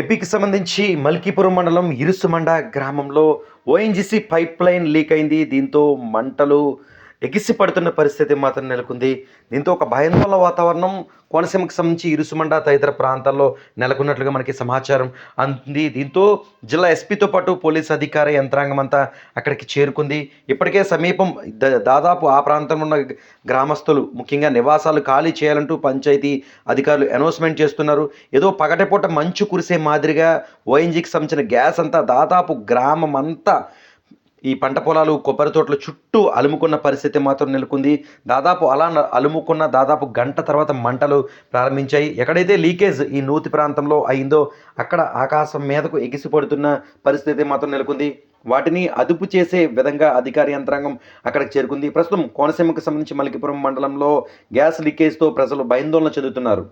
ఏపీకి సంబంధించి మల్కీపురం మండలం ఇరుసుమండ గ్రామంలో ఓఎన్జీసీ పైప్ లైన్ లీక్ అయింది. దీంతో మంటలు ఎగిసిపడుతున్న పరిస్థితి మాత్రం నెలకొంది. దీంతో ఒక భయాందోళన వాతావరణం కోనసీమకు సంబంధించి ఇరుసుమండ తదితర ప్రాంతాల్లో నెలకొన్నట్లుగా మనకి సమాచారం అంది. దీంతో జిల్లా ఎస్పీతో పాటు పోలీసు అధికార యంత్రాంగం అంతా అక్కడికి చేరుకుంది. ఇప్పటికే సమీపం దాదాపు ఆ ప్రాంతంలో ఉన్న గ్రామస్తులు ముఖ్యంగా నివాసాలు ఖాళీ చేయాలంటూ పంచాయతీ అధికారులు అనౌన్స్మెంట్ చేస్తున్నారు. ఏదో పగటిపూట మంచు కురిసే మాదిరిగా ఓఎన్జీకి సంబంధించిన గ్యాస్ అంతా దాదాపు గ్రామం అంతా ఈ పంట పొలాలు కొబ్బరి తోటల చుట్టూ అలుముకున్న పరిస్థితి మాత్రం నెలకొంది. దాదాపు అలా అలుముకున్న దాదాపు గంట తర్వాత మంటలు ప్రారంభించాయి. ఎక్కడైతే లీకేజ్ ఈ నూతి ప్రాంతంలో అయిందో అక్కడ ఆకాశం మీదకు ఎగిసిపడుతున్న పరిస్థితి మాత్రం నెలకొంది. వాటిని అదుపు చేసే విధంగా అధికార యంత్రాంగం అక్కడికి చేరుకుంది. ప్రస్తుతం కోనసీమకు సంబంధించి మల్కీపురం మండలంలో గ్యాస్ లీకేజ్తో ప్రజలు భయాందోళన చెందుతున్నారు.